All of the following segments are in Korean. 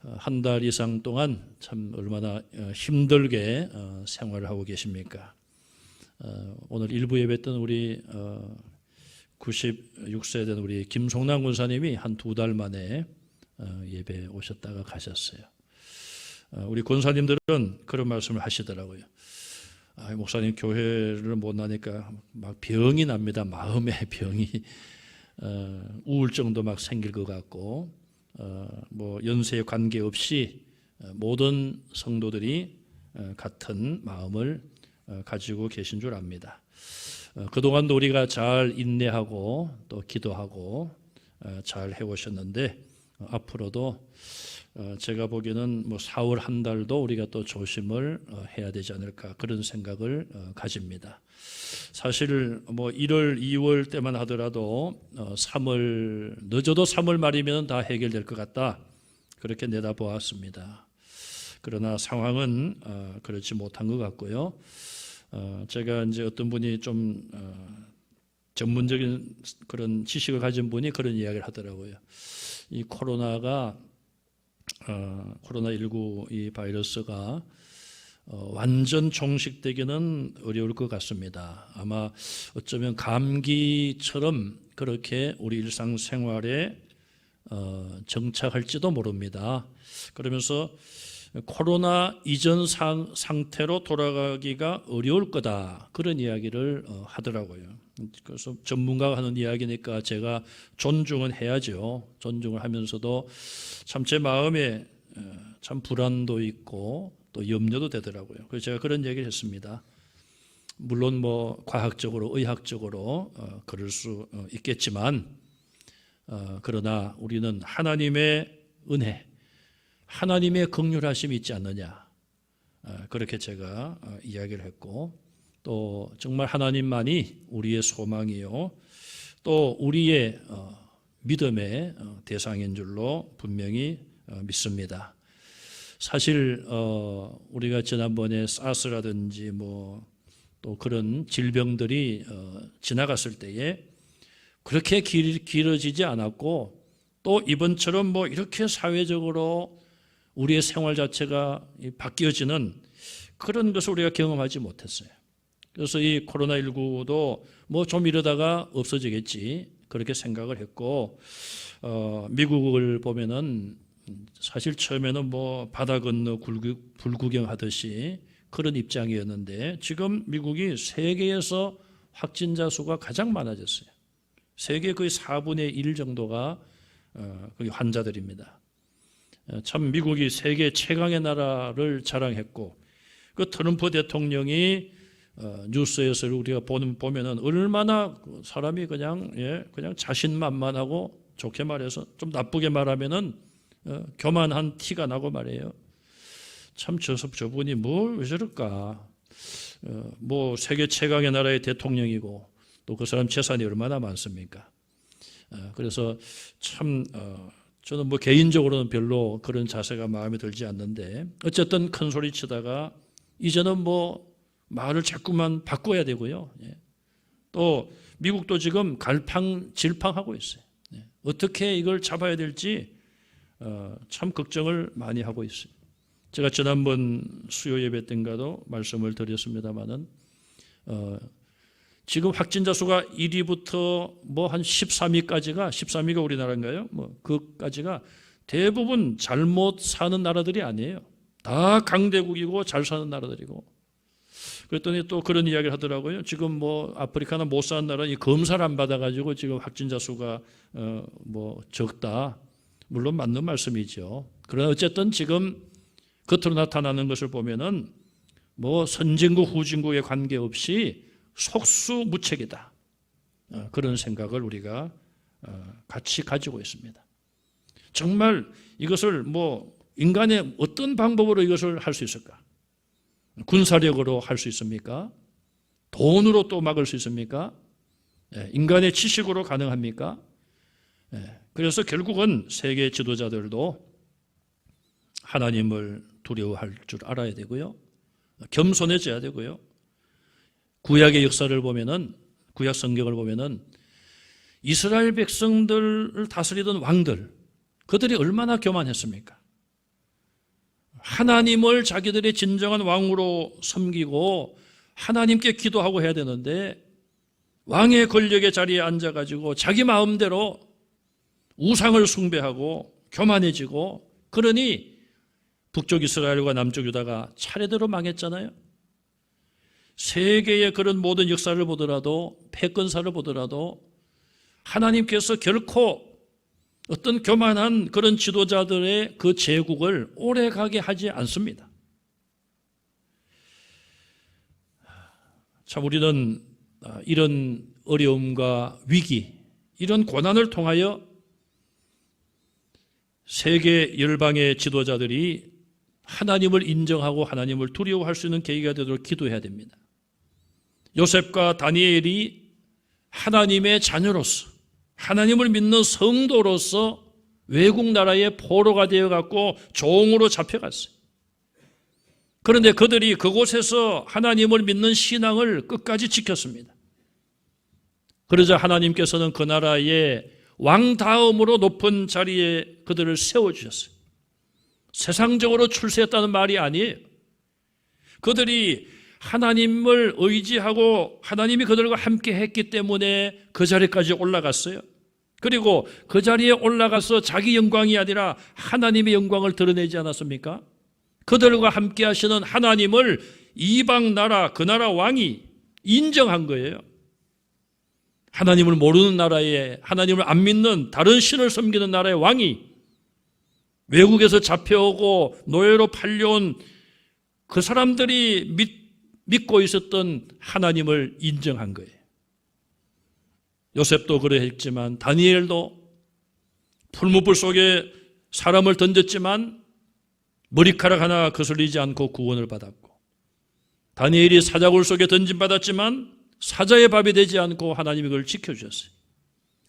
한 달 이상 동안 참 얼마나 힘들게 생활을 하고 계십니까? 오늘 일부 예배 때 우리 96세 된 우리 김송남 권사님이 한 2달 만에 예배 오셨다가 가셨어요. 우리 권사님들은 그런 말씀을 하시더라고요. 목사님 교회를 못 나니까 막 병이 납니다. 마음의 병이 우울증도 막 생길 것 같고 뭐 연세에 관계없이 모든 성도들이 같은 마음을 가지고 계신 줄 압니다. 그동안도 우리가 잘 인내하고 또 기도하고 잘 해오셨는데 앞으로도 제가 보기에는 뭐 4월 한 달도 우리가 또 조심을 해야 되지 않을까 그런 생각을 가집니다. 사실 뭐 1월, 2월 때만 하더라도 3월 늦어도 3월 말이면 다 해결될 것 같다 그렇게 내다보았습니다. 그러나 상황은 그렇지 못한 것 같고요. 제가 이제 어떤 분이 좀 전문적인 그런 지식을 가진 분이 그런 이야기를 하더라고요. 이 코로나19 이 바이러스가 완전 종식되기는 어려울 것 같습니다. 아마 어쩌면 감기처럼 그렇게 우리 일상생활에 정착할지도 모릅니다. 그러면서 코로나 이전 상태로 돌아가기가 어려울 거다 그런 이야기를 하더라고요. 그래서 전문가가 하는 이야기니까 제가 존중은 해야죠. 존중을 하면서도 참 제 마음에 참 불안도 있고 또 염려도 되더라고요. 그래서 제가 그런 얘기를 했습니다. 물론 뭐 과학적으로 의학적으로 그럴 수 있겠지만 그러나 우리는 하나님의 은혜 하나님의 긍휼하심이 있지 않느냐 그렇게 제가 이야기를 했고 또 정말 하나님만이 우리의 소망이요 또 우리의 믿음의 대상인 줄로 분명히 믿습니다. 사실 우리가 지난번에 사스라든지 뭐 또 그런 질병들이 지나갔을 때에 그렇게 길어지지 않았고 또 이번처럼 뭐 이렇게 사회적으로 우리의 생활 자체가 바뀌어지는 그런 것을 우리가 경험하지 못했어요. 그래서 이 코로나19도 뭐 좀 이러다가 없어지겠지 그렇게 생각을 했고 미국을 보면은 사실 처음에는 뭐 바다 건너 불구경하듯이 그런 입장이었는데 지금 미국이 세계에서 확진자 수가 가장 많아졌어요. 세계 거의 4분의 1 정도가 거기 환자들입니다. 참 미국이 세계 최강의 나라를 자랑했고 그 트럼프 대통령이 뉴스에서 우리가 보면은 얼마나 사람이 그냥 자신만만하고 좋게 말해서 좀 나쁘게 말하면은 교만한 티가 나고 말이에요. 참 저분이 뭘 왜 저럴까? 뭐 세계 최강의 나라의 대통령이고 또 그 사람 재산이 얼마나 많습니까? 그래서 참 저는 뭐 개인적으로는 별로 그런 자세가 마음에 들지 않는데 어쨌든 큰 소리 치다가 이제는 뭐 말을 자꾸만 바꿔야 되고요. 또 미국도 지금 갈팡질팡하고 있어요. 어떻게 이걸 잡아야 될지 참 걱정을 많이 하고 있어요. 제가 지난번 수요 예배 때인가도 말씀을 드렸습니다마는 지금 확진자 수가 1위부터 뭐 한 13위까지가 13위가 우리나라인가요? 뭐 그까지가 대부분 잘못 사는 나라들이 아니에요. 다 강대국이고 잘 사는 나라들이고. 그랬더니 또 그런 이야기를 하더라고요. 지금 뭐 아프리카나 못 사는 나라는 이 검사를 안 받아가지고 지금 확진자 수가 뭐 적다. 물론 맞는 말씀이죠. 그러나 어쨌든 지금 겉으로 나타나는 것을 보면은 뭐 선진국 후진국에 관계없이 속수무책이다. 그런 생각을 우리가 같이 가지고 있습니다. 정말 이것을 뭐 인간의 어떤 방법으로 이것을 할 수 있을까? 군사력으로 할 수 있습니까? 돈으로 또 막을 수 있습니까? 인간의 지식으로 가능합니까? 그래서 결국은 세계 지도자들도 하나님을 두려워할 줄 알아야 되고요. 겸손해져야 되고요. 구약의 역사를 보면은 구약 성경을 보면은 이스라엘 백성들을 다스리던 왕들 그들이 얼마나 교만했습니까? 하나님을 자기들의 진정한 왕으로 섬기고 하나님께 기도하고 해야 되는데 왕의 권력의 자리에 앉아가지고 자기 마음대로 우상을 숭배하고 교만해지고, 그러니 북쪽 이스라엘과 남쪽 유다가 차례대로 망했잖아요. 세계의 그런 모든 역사를 보더라도, 패권사를 보더라도 하나님께서 결코 어떤 교만한 그런 지도자들의 그 제국을 오래가게 하지 않습니다. 참 우리는 이런 어려움과 위기, 이런 고난을 통하여 세계 열방의 지도자들이 하나님을 인정하고 하나님을 두려워할 수 있는 계기가 되도록 기도해야 됩니다. 요셉과 다니엘이 하나님의 자녀로서, 하나님을 믿는 성도로서 외국 나라의 포로가 되어갖고 종으로 잡혀갔어요. 그런데 그들이 그곳에서 하나님을 믿는 신앙을 끝까지 지켰습니다. 그러자 하나님께서는 그 나라의 왕 다음으로 높은 자리에 그들을 세워주셨어요. 세상적으로 출세했다는 말이 아니에요. 그들이 하나님을 의지하고 하나님이 그들과 함께 했기 때문에 그 자리까지 올라갔어요. 그리고 그 자리에 올라가서 자기 영광이 아니라 하나님의 영광을 드러내지 않았습니까? 그들과 함께 하시는 하나님을 이방 나라, 그 나라 왕이 인정한 거예요. 하나님을 모르는 나라에, 하나님을 안 믿는 다른 신을 섬기는 나라의 왕이 외국에서 잡혀오고 노예로 팔려온 그 사람들이 믿고 있었던 하나님을 인정한 거예요. 요셉도 그러했지만, 다니엘도 풀무불 속에 사람을 던졌지만 머리카락 하나 거슬리지 않고 구원을 받았고, 다니엘이 사자굴 속에 던짐받았지만 사자의 밥이 되지 않고 하나님이 그걸 지켜주셨어요.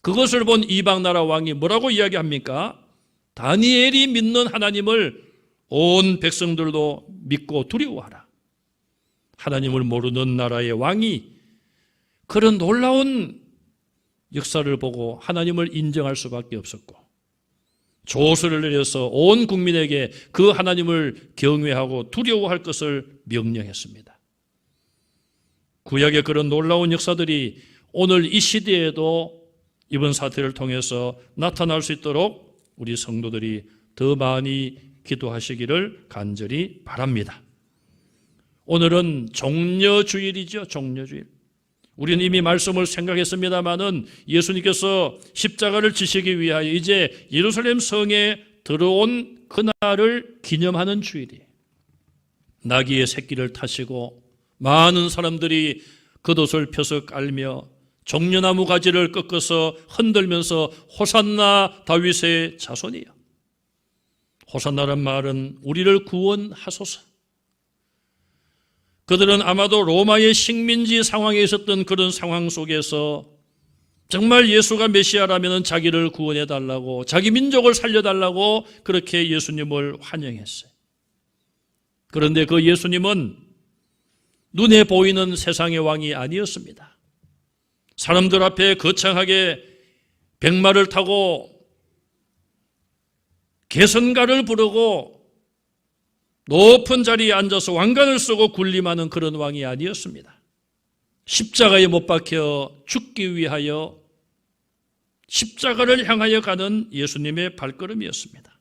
그것을 본 이방 나라 왕이 뭐라고 이야기합니까? 다니엘이 믿는 하나님을 온 백성들도 믿고 두려워하라. 하나님을 모르는 나라의 왕이 그런 놀라운 역사를 보고 하나님을 인정할 수밖에 없었고, 조서를 내려서 온 국민에게 그 하나님을 경외하고 두려워할 것을 명령했습니다. 구약의 그런 놀라운 역사들이 오늘 이 시대에도 이번 사태를 통해서 나타날 수 있도록 우리 성도들이 더 많이 기도하시기를 간절히 바랍니다. 오늘은 종려주일이죠. 종려주일. 우리는 이미 말씀을 생각했습니다마는 예수님께서 십자가를 지시기 위하여 이제 예루살렘 성에 들어온 그날을 기념하는 주일이에요. 나귀의 새끼를 타시고 많은 사람들이 겉옷을 펴서 깔며 종려나무 가지를 꺾어서 흔들면서 호산나 다윗의 자손이요. 호산나란 말은 우리를 구원하소서. 그들은 아마도 로마의 식민지 상황에 있었던 그런 상황 속에서 정말 예수가 메시아라면 자기를 구원해달라고, 자기 민족을 살려달라고 그렇게 예수님을 환영했어요. 그런데 그 예수님은 눈에 보이는 세상의 왕이 아니었습니다. 사람들 앞에 거창하게 백마를 타고 개선가를 부르고 높은 자리에 앉아서 왕관을 쓰고 군림하는 그런 왕이 아니었습니다. 십자가에 못 박혀 죽기 위하여 십자가를 향하여 가는 예수님의 발걸음이었습니다.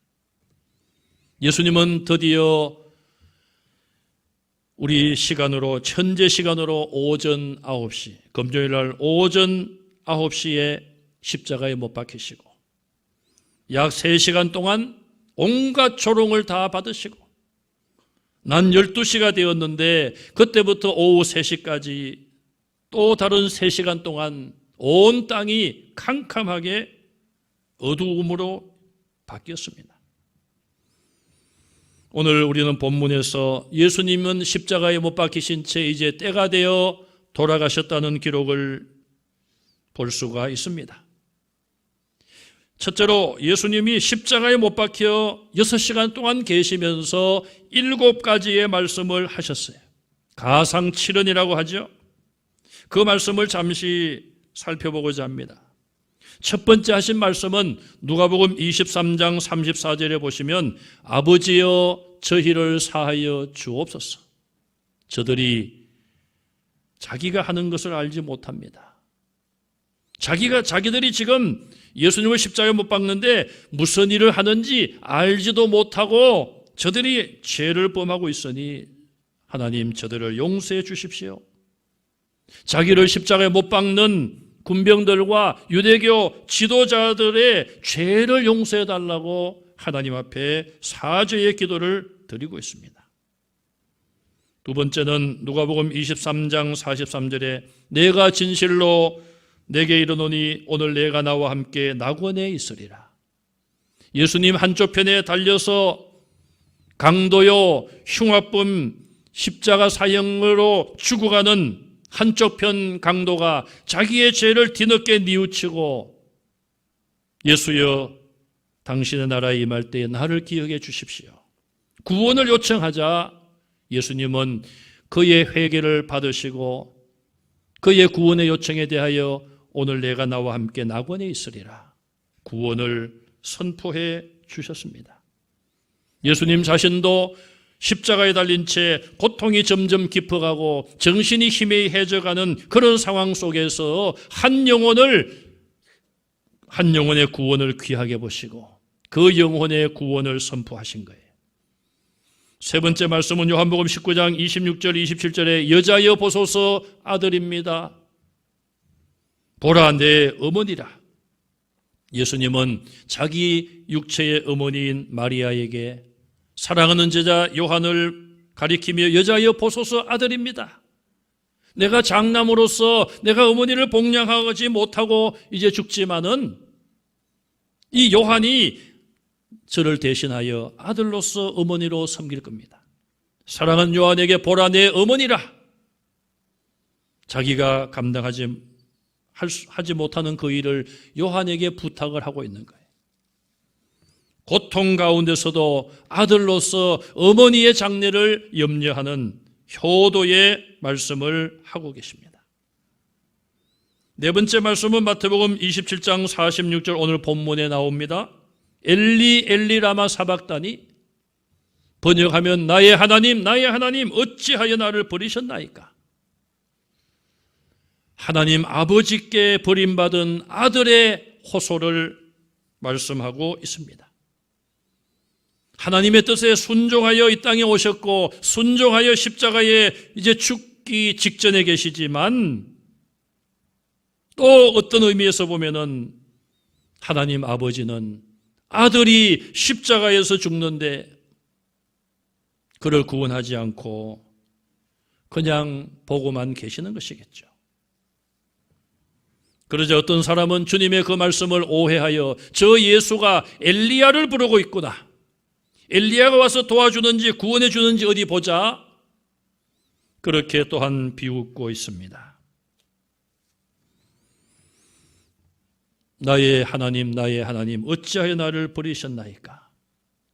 예수님은 드디어 우리 시간으로, 현재 시간으로 오전 9시, 금요일 날 오전 9시에 십자가에 못 박히시고 약 3시간 동안 온갖 조롱을 다 받으시고 난 12시가 되었는데 그때부터 오후 3시까지 또 다른 3시간 동안 온 땅이 캄캄하게 어두움으로 바뀌었습니다. 오늘 우리는 본문에서 예수님은 십자가에 못 박히신 채 이제 때가 되어 돌아가셨다는 기록을 볼 수가 있습니다. 첫째로 예수님이 십자가에 못 박혀 6시간 동안 계시면서 7가지의 말씀을 하셨어요. 가상칠언이라고 하죠. 그 말씀을 잠시 살펴보고자 합니다. 첫 번째 하신 말씀은 누가복음 23장 34절에 보시면 아버지여 저희를 사하여 주옵소서. 저들이 자기가 하는 것을 알지 못합니다. 자기들이 지금 예수님을 십자가에 못 박는데 무슨 일을 하는지 알지도 못하고 저들이 죄를 범하고 있으니 하나님 저들을 용서해 주십시오. 자기를 십자가에 못 박는 군병들과 유대교 지도자들의 죄를 용서해 달라고 하나님 앞에 사죄의 기도를 드리고 있습니다. 두 번째는 누가복음 23장 43절에 내가 진실로 내게 이르노니 오늘 내가 나와 함께 낙원에 있으리라. 예수님 한쪽 편에 달려서 강도요 흉악범 십자가 사형으로 죽어가는 한쪽 편 강도가 자기의 죄를 뒤늦게 뉘우치고 예수여 당신의 나라에 임할 때에 나를 기억해 주십시오. 구원을 요청하자 예수님은 그의 회개를 받으시고 그의 구원의 요청에 대하여 오늘 내가 나와 함께 낙원에 있으리라 구원을 선포해 주셨습니다. 예수님 자신도 십자가에 달린 채 고통이 점점 깊어가고 정신이 희미해져가는 그런 상황 속에서 한 영혼의 구원을 귀하게 보시고 그 영혼의 구원을 선포하신 거예요. 세 번째 말씀은 요한복음 19장 26절 27절에 여자여 보소서 아들입니다. 보라 내 어머니라. 예수님은 자기 육체의 어머니인 마리아에게 사랑하는 제자 요한을 가리키며 여자여 보소서 아들입니다. 내가 장남으로서 내가 어머니를 복양하지 못하고 이제 죽지만은 이 요한이 저를 대신하여 아들로서 어머니로 섬길 겁니다. 사랑하는 요한에게 보라 내 어머니라. 자기가 하지 못하는 그 일을 요한에게 부탁을 하고 있는 거예요. 고통 가운데서도 아들로서 어머니의 장례를 염려하는 효도의 말씀을 하고 계십니다. 네 번째 말씀은 마태복음 27장 46절 오늘 본문에 나옵니다. 엘리 엘리 라마 사박다니 번역하면 나의 하나님 어찌하여 나를 버리셨나이까. 하나님 아버지께 버림받은 아들의 호소를 말씀하고 있습니다. 하나님의 뜻에 순종하여 이 땅에 오셨고 순종하여 십자가에 이제 죽기 직전에 계시지만 또 어떤 의미에서 보면은 하나님 아버지는 아들이 십자가에서 죽는데 그를 구원하지 않고 그냥 보고만 계시는 것이겠죠. 그러자 어떤 사람은 주님의 그 말씀을 오해하여 저 예수가 엘리야를 부르고 있구나. 엘리야가 와서 도와주는지 구원해 주는지 어디 보자. 그렇게 또한 비웃고 있습니다. 나의 하나님 어찌하여 나를 버리셨나이까.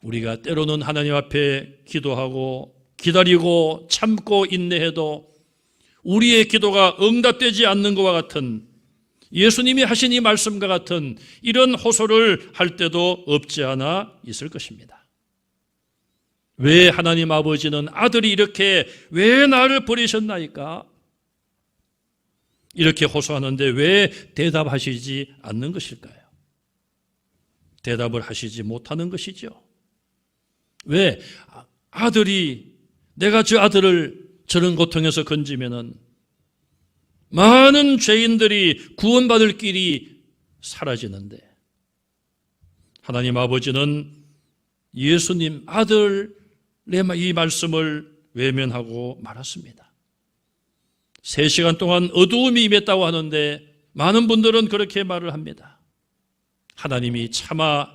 우리가 때로는 하나님 앞에 기도하고 기다리고 참고 인내해도 우리의 기도가 응답되지 않는 것과 같은 예수님이 하신 이 말씀과 같은 이런 호소를 할 때도 없지 않아 있을 것입니다. 왜 하나님 아버지는 아들이 이렇게 왜 나를 버리셨나이까? 이렇게 호소하는데 왜 대답하시지 않는 것일까요? 대답을 하시지 못하는 것이죠. 왜? 아들이 내가 저 아들을 저런 고통에서 건지면은 많은 죄인들이 구원받을 길이 사라지는데 하나님 아버지는 예수님 아들의 이 말씀을 외면하고 말았습니다. 3시간 동안 어두움이 임했다고 하는데 많은 분들은 그렇게 말을 합니다. 하나님이 차마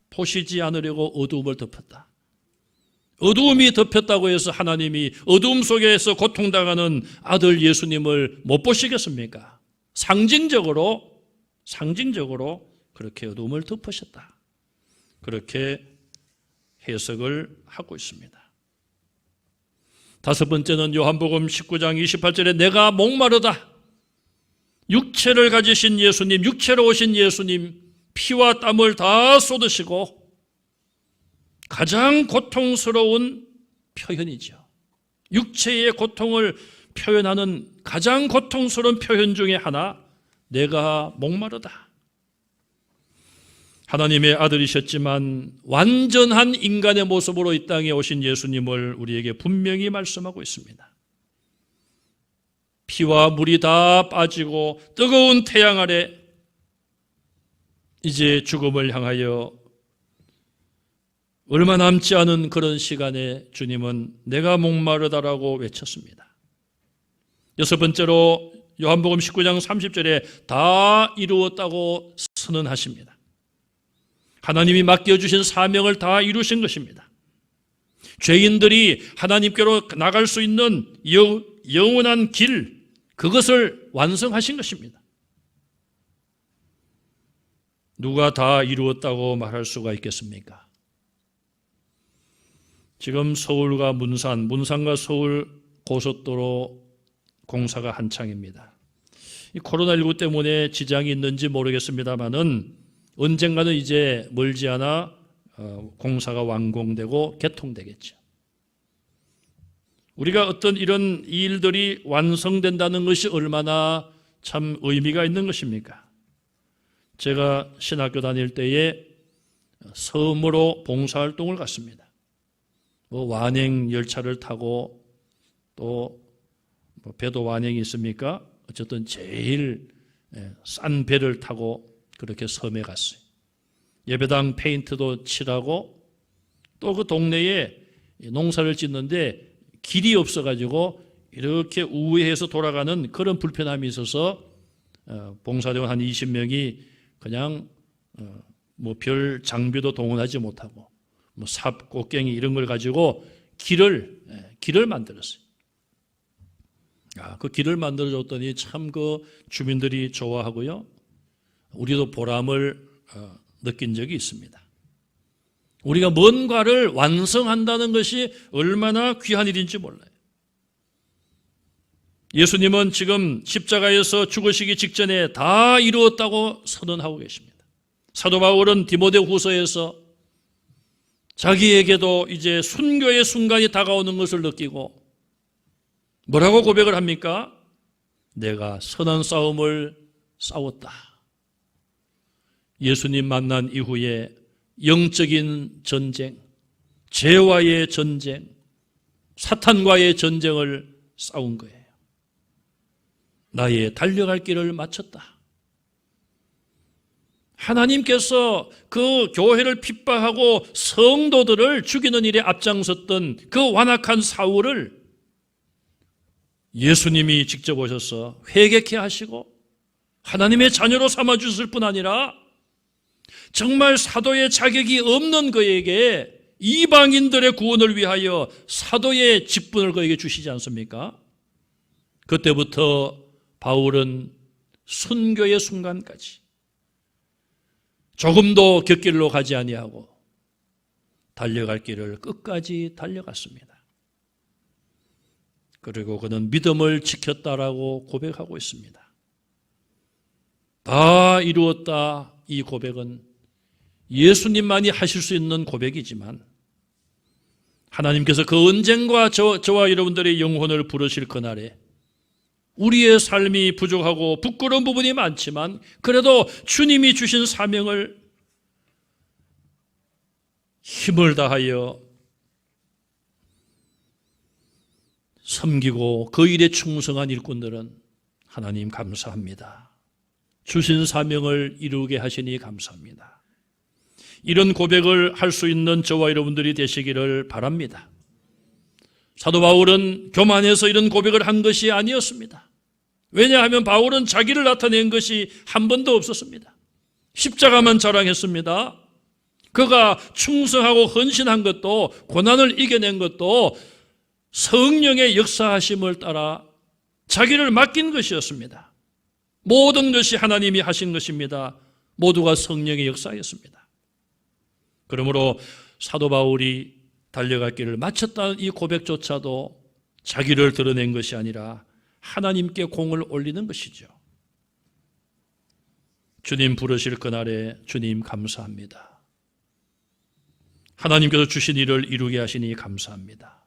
보시지 않으려고 어두움을 덮었다. 어두움이 덮였다고 해서 하나님이 어두움 속에서 고통당하는 아들 예수님을 못 보시겠습니까? 상징적으로 그렇게 어두움을 덮으셨다. 그렇게 해석을 하고 있습니다. 5번째는 요한복음 19장 28절에 내가 목마르다. 육체를 가지신 예수님, 육체로 오신 예수님, 피와 땀을 다 쏟으시고 가장 고통스러운 표현이죠. 육체의 고통을 표현하는 가장 고통스러운 표현 중에 하나, 내가 목마르다. 하나님의 아들이셨지만 완전한 인간의 모습으로 이 땅에 오신 예수님을 우리에게 분명히 말씀하고 있습니다. 피와 물이 다 빠지고 뜨거운 태양 아래 이제 죽음을 향하여 얼마 남지 않은 그런 시간에 주님은 내가 목마르다라고 외쳤습니다. 여섯 번째로 요한복음 19장 30절에 다 이루었다고 선언하십니다. 하나님이 맡겨주신 사명을 다 이루신 것입니다. 죄인들이 하나님께로 나갈 수 있는 영원한 길, 그것을 완성하신 것입니다. 누가 다 이루었다고 말할 수가 있겠습니까? 지금 서울과 문산과 서울 고속도로 공사가 한창입니다. 이 코로나19 때문에 지장이 있는지 모르겠습니다만은 언젠가는 이제 멀지 않아 공사가 완공되고 개통되겠죠. 우리가 어떤 이런 일들이 완성된다는 것이 얼마나 참 의미가 있는 것입니까? 제가 신학교 다닐 때에 섬으로 봉사활동을 갔습니다. 완행 열차를 타고 또 배도 완행이 있습니까? 어쨌든 제일 싼 배를 타고 그렇게 섬에 갔어요. 예배당 페인트도 칠하고 또 그 동네에 농사를 짓는데 길이 없어가지고 이렇게 우회해서 돌아가는 그런 불편함이 있어서 봉사대원 한 20명이 그냥 별 장비도 동원하지 못하고 삽, 꽃갱이 이런 걸 가지고 길을 만들었어요. 그 길을 만들어줬더니 참 그 주민들이 좋아하고요. 우리도 보람을 느낀 적이 있습니다. 우리가 뭔가를 완성한다는 것이 얼마나 귀한 일인지 몰라요. 예수님은 지금 십자가에서 죽으시기 직전에 다 이루었다고 선언하고 계십니다. 사도 바울은 디모데후서에서 자기에게도 이제 순교의 순간이 다가오는 것을 느끼고 뭐라고 고백을 합니까? 내가 선한 싸움을 싸웠다. 예수님 만난 이후에 영적인 전쟁, 죄와의 전쟁, 사탄과의 전쟁을 싸운 거예요. 나의 달려갈 길을 마쳤다. 하나님께서 그 교회를 핍박하고 성도들을 죽이는 일에 앞장섰던 그 완악한 사울을 예수님이 직접 오셔서 회개케 하시고 하나님의 자녀로 삼아주실 뿐 아니라 정말 사도의 자격이 없는 그에게 이방인들의 구원을 위하여 사도의 직분을 그에게 주시지 않습니까? 그때부터 바울은 순교의 순간까지 조금도 곁길로 가지 아니하고 달려갈 길을 끝까지 달려갔습니다. 그리고 그는 믿음을 지켰다라고 고백하고 있습니다. 다 이루었다. 이 고백은 예수님만이 하실 수 있는 고백이지만 하나님께서 그 언젠가 저와 여러분들의 영혼을 부르실 그날에 우리의 삶이 부족하고 부끄러운 부분이 많지만 그래도 주님이 주신 사명을 힘을 다하여 섬기고 그 일에 충성한 일꾼들은 하나님 감사합니다. 주신 사명을 이루게 하시니 감사합니다. 이런 고백을 할 수 있는 저와 여러분들이 되시기를 바랍니다. 사도 바울은 교만해서 이런 고백을 한 것이 아니었습니다. 왜냐하면 바울은 자기를 나타낸 것이 한 번도 없었습니다. 십자가만 자랑했습니다. 그가 충성하고 헌신한 것도 고난을 이겨낸 것도 성령의 역사하심을 따라 자기를 맡긴 것이었습니다. 모든 것이 하나님이 하신 것입니다. 모두가 성령의 역사였습니다. 그러므로 사도 바울이 달려갈 길을 마쳤다는 이 고백조차도 자기를 드러낸 것이 아니라 하나님께 공을 올리는 것이죠. 주님 부르실 그날에 주님 감사합니다. 하나님께서 주신 일을 이루게 하시니 감사합니다.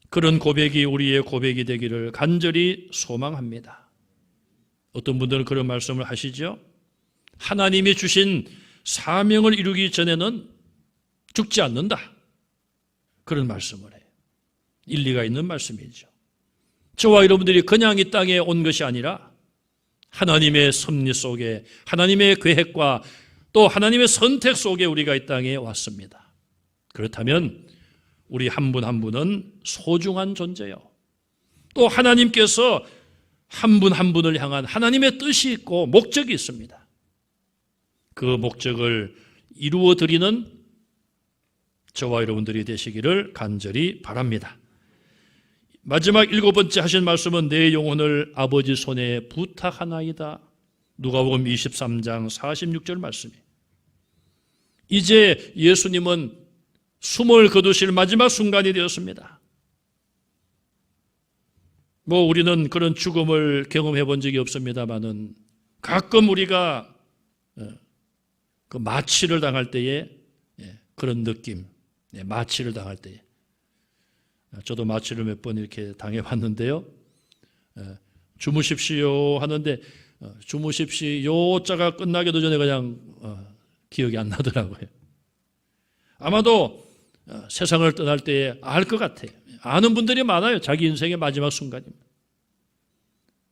그런 고백이 우리의 고백이 되기를 간절히 소망합니다. 어떤 분들은 그런 말씀을 하시죠. 하나님이 주신 사명을 이루기 전에는 죽지 않는다. 그런 말씀을 해요. 일리가 있는 말씀이죠. 저와 여러분들이 그냥 이 땅에 온 것이 아니라 하나님의 섭리 속에, 하나님의 계획과 또 하나님의 선택 속에 우리가 이 땅에 왔습니다. 그렇다면 우리 한 분 한 분은 소중한 존재요. 또 하나님께서 한 분 한 분을 향한 하나님의 뜻이 있고 목적이 있습니다. 그 목적을 이루어 드리는 저와 여러분들이 되시기를 간절히 바랍니다. 마지막 7번째 하신 말씀은 내 영혼을 아버지 손에 부탁하나이다. 누가복음 23장 46절 말씀이에요. 이제 예수님은 숨을 거두실 마지막 순간이 되었습니다. 우리는 그런 죽음을 경험해 본 적이 없습니다만은 가끔 우리가 그 마취를 당할 때에 그런 느낌, 마취를 당할 때에 저도 마취를 몇 번 이렇게 당해봤는데요. 주무십시오 하는데 주무십시오 자가 끝나기도 전에 그냥 기억이 안 나더라고요. 아마도 세상을 떠날 때에 알 것 같아요. 아는 분들이 많아요. 자기 인생의 마지막 순간입니다.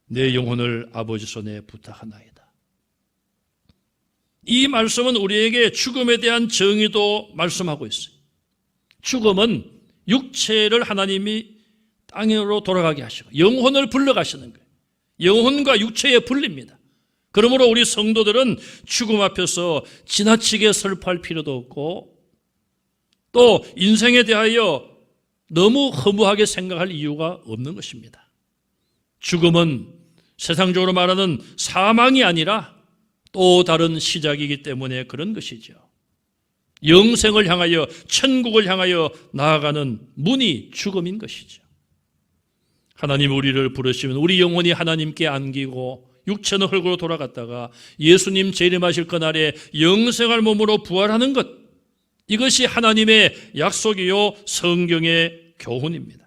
내 영혼을 아버지 손에 부탁하나이다. 이 말씀은 우리에게 죽음에 대한 정의도 말씀하고 있어요. 죽음은 육체를 하나님이 땅으로 돌아가게 하시고 영혼을 불러가시는 거예요. 영혼과 육체의 분리입니다. 그러므로 우리 성도들은 죽음 앞에서 지나치게 슬퍼할 필요도 없고 또 인생에 대하여 너무 허무하게 생각할 이유가 없는 것입니다. 죽음은 세상적으로 말하는 사망이 아니라 또 다른 시작이기 때문에 그런 것이죠. 영생을 향하여 천국을 향하여 나아가는 문이 죽음인 것이죠. 하나님 우리를 부르시면 우리 영혼이 하나님께 안기고 육체는 흙으로 돌아갔다가 예수님 재림하실 그날에 영생할 몸으로 부활하는 것, 이것이 하나님의 약속이요 성경의 교훈입니다.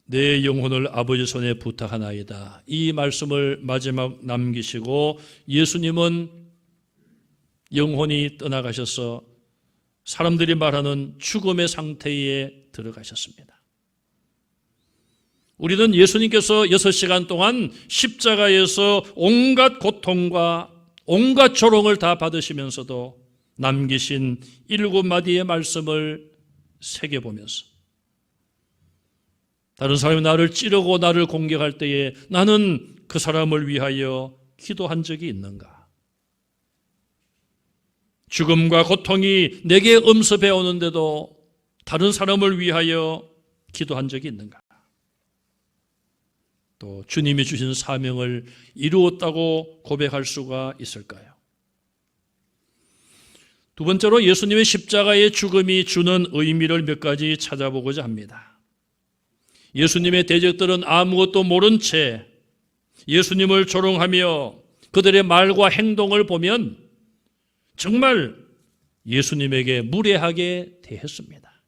내 영혼을 아버지 손에 부탁하나이다. 이 말씀을 마지막 남기시고 예수님은 영혼이 떠나가셔서 사람들이 말하는 죽음의 상태에 들어가셨습니다. 우리는 예수님께서 6시간 동안 십자가에서 온갖 고통과 온갖 조롱을 다 받으시면서도 남기신 7마디의 말씀을 새겨보면서 다른 사람이 나를 찌르고 나를 공격할 때에 나는 그 사람을 위하여 기도한 적이 있는가? 죽음과 고통이 내게 엄습해 오는데도 다른 사람을 위하여 기도한 적이 있는가? 또 주님이 주신 사명을 이루었다고 고백할 수가 있을까요? 두 번째로 예수님의 십자가의 죽음이 주는 의미를 몇 가지 찾아보고자 합니다. 예수님의 대적들은 아무것도 모른 채 예수님을 조롱하며 그들의 말과 행동을 보면 정말 예수님에게 무례하게 대했습니다.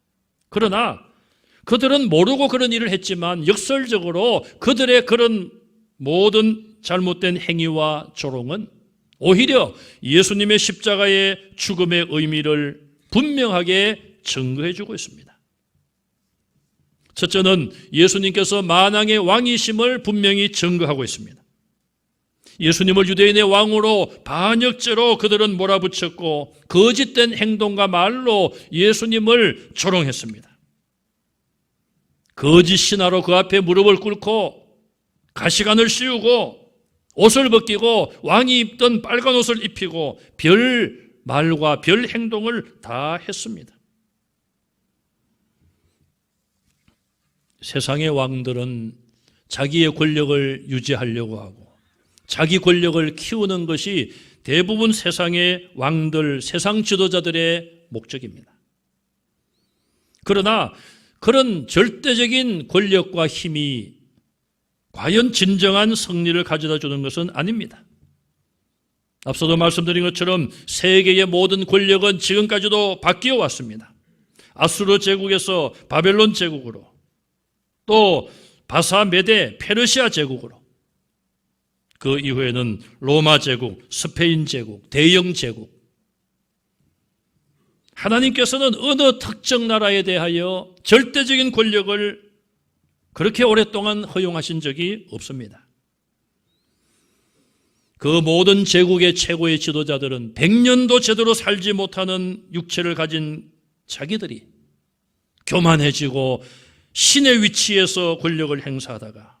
그러나 그들은 모르고 그런 일을 했지만 역설적으로 그들의 그런 모든 잘못된 행위와 조롱은 오히려 예수님의 십자가의 죽음의 의미를 분명하게 증거해 주고 있습니다. 첫째는 예수님께서 만왕의 왕이심을 분명히 증거하고 있습니다. 예수님을 유대인의 왕으로 반역죄로 그들은 몰아붙였고 거짓된 행동과 말로 예수님을 조롱했습니다. 거짓 신하로 그 앞에 무릎을 꿇고 가시관을 씌우고 옷을 벗기고 왕이 입던 빨간 옷을 입히고 별 말과 별 행동을 다 했습니다. 세상의 왕들은 자기의 권력을 유지하려고 하고 자기 권력을 키우는 것이 대부분 세상의 왕들, 세상 지도자들의 목적입니다. 그러나 그런 절대적인 권력과 힘이 과연 진정한 승리를 가져다 주는 것은 아닙니다. 앞서도 말씀드린 것처럼 세계의 모든 권력은 지금까지도 바뀌어 왔습니다. 아수르 제국에서 바벨론 제국으로, 또 바사 메데 페르시아 제국으로, 그 이후에는 로마 제국, 스페인 제국, 대영 제국. 하나님께서는 어느 특정 나라에 대하여 절대적인 권력을 그렇게 오랫동안 허용하신 적이 없습니다. 그 모든 제국의 최고의 지도자들은 100년도 제대로 살지 못하는 육체를 가진 자기들이 교만해지고 신의 위치에서 권력을 행사하다가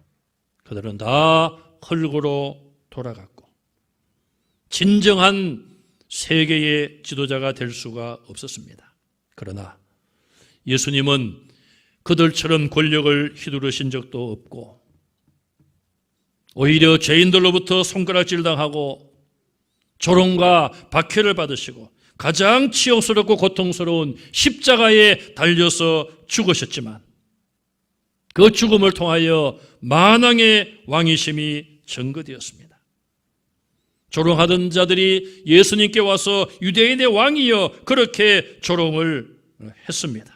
그들은 다 흙으로 돌아갔고 진정한 세계의 지도자가 될 수가 없었습니다. 그러나 예수님은 그들처럼 권력을 휘두르신 적도 없고 오히려 죄인들로부터 손가락질 당하고 조롱과 박해를 받으시고 가장 치욕스럽고 고통스러운 십자가에 달려서 죽으셨지만 그 죽음을 통하여 만왕의 왕이심이 증거되었습니다. 조롱하던 자들이 예수님께 와서 유대인의 왕이여 그렇게 조롱을 했습니다.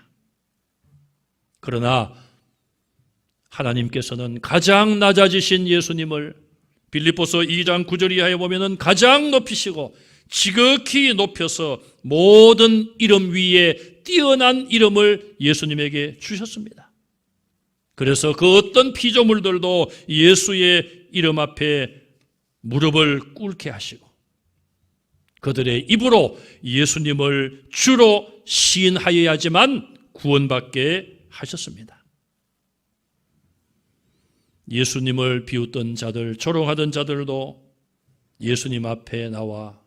그러나 하나님께서는 가장 낮아지신 예수님을 빌립보서 2장 9절 이하에 보면은 가장 높이시고 지극히 높여서 모든 이름 위에 뛰어난 이름을 예수님에게 주셨습니다. 그래서 그 어떤 피조물들도 예수의 이름 앞에 무릎을 꿇게 하시고 그들의 입으로 예수님을 주로 시인하여야지만 구원받게 하셨습니다. 예수님을 비웃던 자들, 조롱하던 자들도 예수님 앞에 나와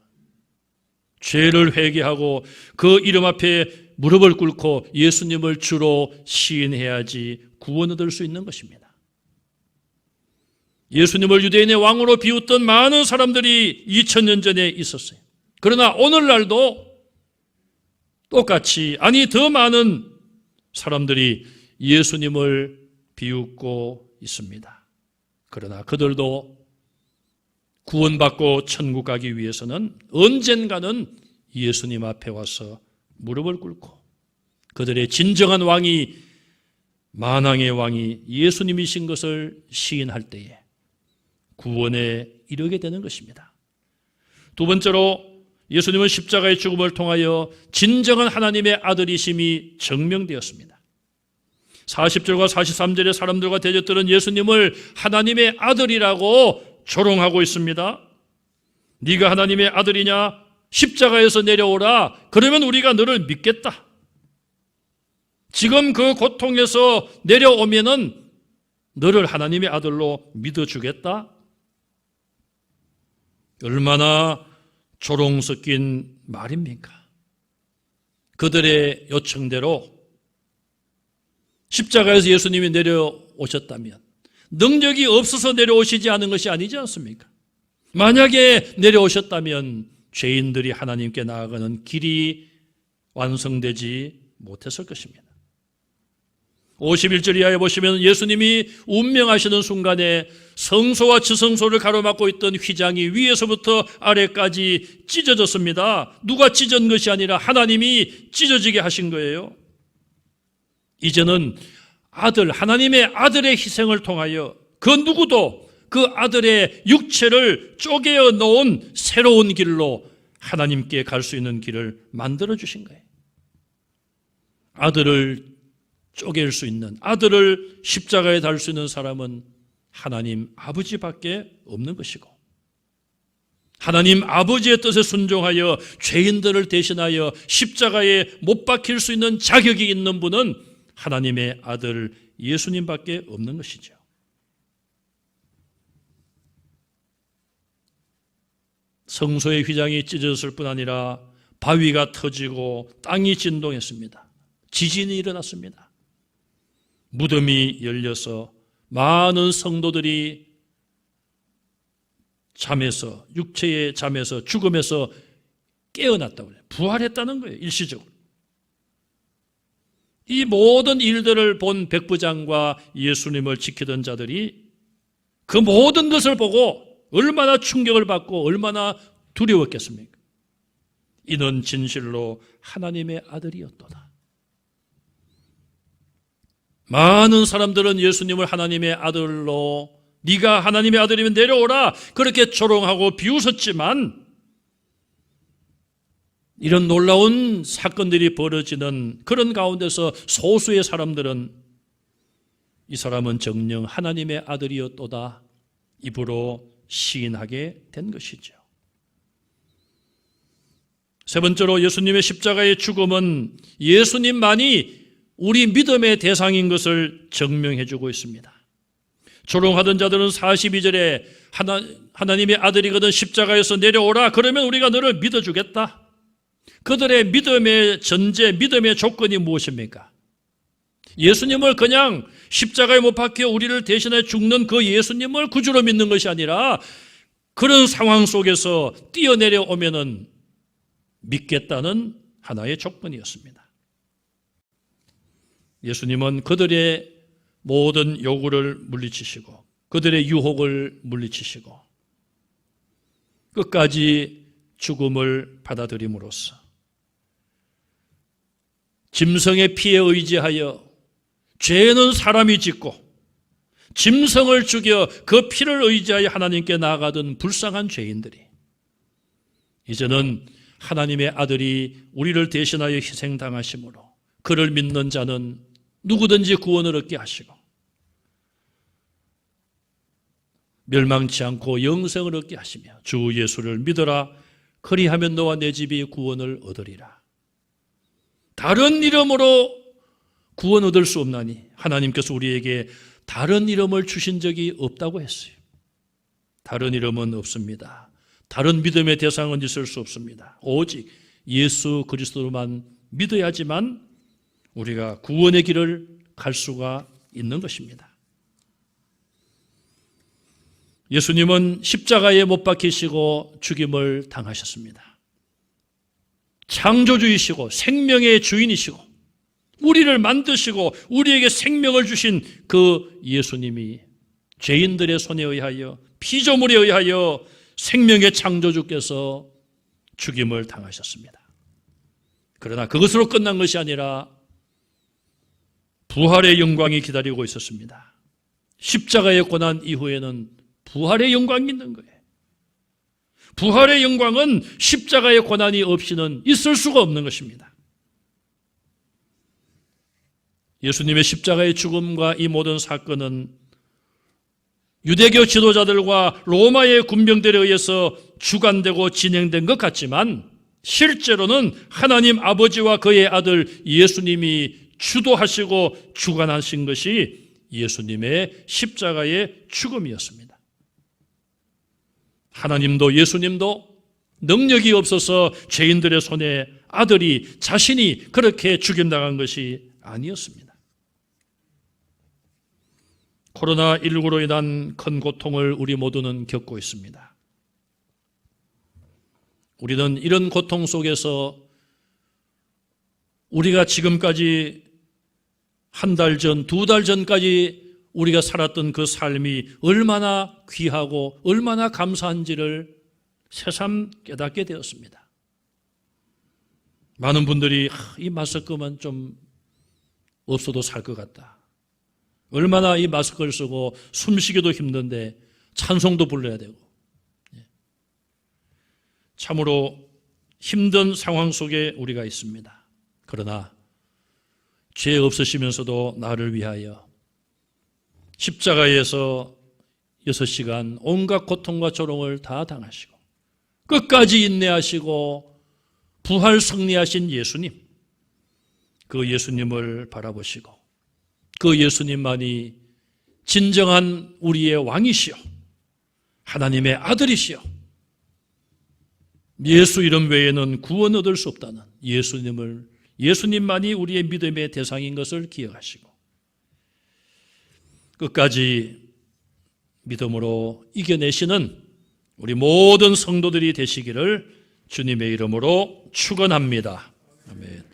죄를 회개하고 그 이름 앞에 무릎을 꿇고 예수님을 주로 시인해야지 구원을 얻을 수 있는 것입니다. 예수님을 유대인의 왕으로 비웃던 많은 사람들이 2000년 전에 있었어요. 그러나 오늘날도 똑같이, 아니 더 많은 사람들이 예수님을 비웃고 있습니다. 그러나 그들도 구원받고 천국 가기 위해서는 언젠가는 예수님 앞에 와서 무릎을 꿇고 그들의 진정한 왕이, 만왕의 왕이 예수님이신 것을 시인할 때에 구원에 이르게 되는 것입니다. 두 번째로 예수님은 십자가의 죽음을 통하여 진정한 하나님의 아들이심이 증명되었습니다. 40절과 43절의 사람들과 대적들은 예수님을 하나님의 아들이라고 조롱하고 있습니다. 네가 하나님의 아들이냐? 십자가에서 내려오라. 그러면 우리가 너를 믿겠다. 지금 그 고통에서 내려오면은 너를 하나님의 아들로 믿어주겠다. 얼마나 조롱 섞인 말입니까? 그들의 요청대로 십자가에서 예수님이 내려오셨다면 능력이 없어서 내려오시지 않은 것이 아니지 않습니까? 만약에 내려오셨다면 죄인들이 하나님께 나아가는 길이 완성되지 못했을 것입니다. 51절 이하에 보시면 예수님이 운명하시는 순간에 성소와 지성소를 가로막고 있던 휘장이 위에서부터 아래까지 찢어졌습니다. 누가 찢은 것이 아니라 하나님이 찢어지게 하신 거예요. 이제는 아들, 하나님의 아들의 희생을 통하여 그 누구도 그 아들의 육체를 쪼개어 놓은 새로운 길로 하나님께 갈 수 있는 길을 만들어 주신 거예요. 아들을 쪼갤 수 있는, 아들을 십자가에 달 수 있는 사람은 하나님 아버지밖에 없는 것이고, 하나님 아버지의 뜻에 순종하여 죄인들을 대신하여 십자가에 못 박힐 수 있는 자격이 있는 분은 하나님의 아들 예수님밖에 없는 것이죠. 성소의 휘장이 찢어졌을 뿐 아니라 바위가 터지고 땅이 진동했습니다. 지진이 일어났습니다. 무덤이 열려서 많은 성도들이 잠에서, 육체의 잠에서, 죽음에서 깨어났다고 해요. 부활했다는 거예요, 일시적으로. 이 모든 일들을 본 백부장과 예수님을 지키던 자들이 그 모든 것을 보고 얼마나 충격을 받고 얼마나 두려웠겠습니까? 이는 진실로 하나님의 아들이었도다. 많은 사람들은 예수님을 하나님의 아들로 네가 하나님의 아들이면 내려오라 그렇게 조롱하고 비웃었지만 이런 놀라운 사건들이 벌어지는 그런 가운데서 소수의 사람들은 이 사람은 정녕 하나님의 아들이었도다 입으로 시인하게 된 것이죠. 세 번째로 예수님의 십자가의 죽음은 예수님만이 우리 믿음의 대상인 것을 증명해 주고 있습니다. 조롱하던 자들은 42절에 하나님의 아들이거든 십자가에서 내려오라 그러면 우리가 너를 믿어주겠다. 그들의 믿음의 전제, 믿음의 조건이 무엇입니까? 예수님을 그냥 십자가에 못 박혀 우리를 대신해 죽는 그 예수님을 구주로 믿는 것이 아니라 그런 상황 속에서 뛰어내려오면은 믿겠다는 하나의 조건이었습니다. 예수님은 그들의 모든 요구를 물리치시고 그들의 유혹을 물리치시고 끝까지 죽음을 받아들임으로써 짐승의 피에 의지하여 죄는 사람이 짓고 짐승을 죽여 그 피를 의지하여 하나님께 나아가던 불쌍한 죄인들이 이제는 하나님의 아들이 우리를 대신하여 희생당하심으로 그를 믿는 자는 누구든지 구원을 얻게 하시고 멸망치 않고 영생을 얻게 하시며 주 예수를 믿어라 그리하면 너와 내 집이 구원을 얻으리라. 다른 이름으로 구원 얻을 수 없나니 하나님께서 우리에게 다른 이름을 주신 적이 없다고 했어요. 다른 이름은 없습니다. 다른 믿음의 대상은 있을 수 없습니다. 오직 예수 그리스도로만 믿어야지만 우리가 구원의 길을 갈 수가 있는 것입니다. 예수님은 십자가에 못 박히시고 죽임을 당하셨습니다. 창조주이시고 생명의 주인이시고 우리를 만드시고 우리에게 생명을 주신 그 예수님이 죄인들의 손에 의하여 피조물에 의하여 생명의 창조주께서 죽임을 당하셨습니다. 그러나 그것으로 끝난 것이 아니라 부활의 영광이 기다리고 있었습니다. 십자가의 고난 이후에는 부활의 영광이 있는 거예요. 부활의 영광은 십자가의 고난이 없이는 있을 수가 없는 것입니다. 예수님의 십자가의 죽음과 이 모든 사건은 유대교 지도자들과 로마의 군병들에 의해서 주관되고 진행된 것 같지만 실제로는 하나님 아버지와 그의 아들 예수님이 주도하시고 주관하신 것이 예수님의 십자가의 죽음이었습니다. 하나님도 예수님도 능력이 없어서 죄인들의 손에 아들이 자신이 그렇게 죽임당한 것이 아니었습니다. 코로나19로 인한 큰 고통을 우리 모두는 겪고 있습니다. 우리는 이런 고통 속에서 우리가 지금까지 한 달 전, 두 달 전까지 우리가 살았던 그 삶이 얼마나 귀하고 얼마나 감사한지를 새삼 깨닫게 되었습니다. 많은 분들이 이 마스크만 좀 없어도 살 것 같다. 얼마나 이 마스크를 쓰고 숨쉬기도 힘든데 찬송도 불러야 되고. 참으로 힘든 상황 속에 우리가 있습니다. 그러나 죄 없으시면서도 나를 위하여 십자가에서 6시간 온갖 고통과 조롱을 다 당하시고 끝까지 인내하시고 부활 승리하신 예수님, 그 예수님을 바라보시고 그 예수님만이 진정한 우리의 왕이시여 하나님의 아들이시여 예수 이름 외에는 구원 얻을 수 없다는 예수님만이 우리의 믿음의 대상인 것을 기억하시고 끝까지 믿음으로 이겨내시는 우리 모든 성도들이 되시기를 주님의 이름으로 축원합니다. 아멘.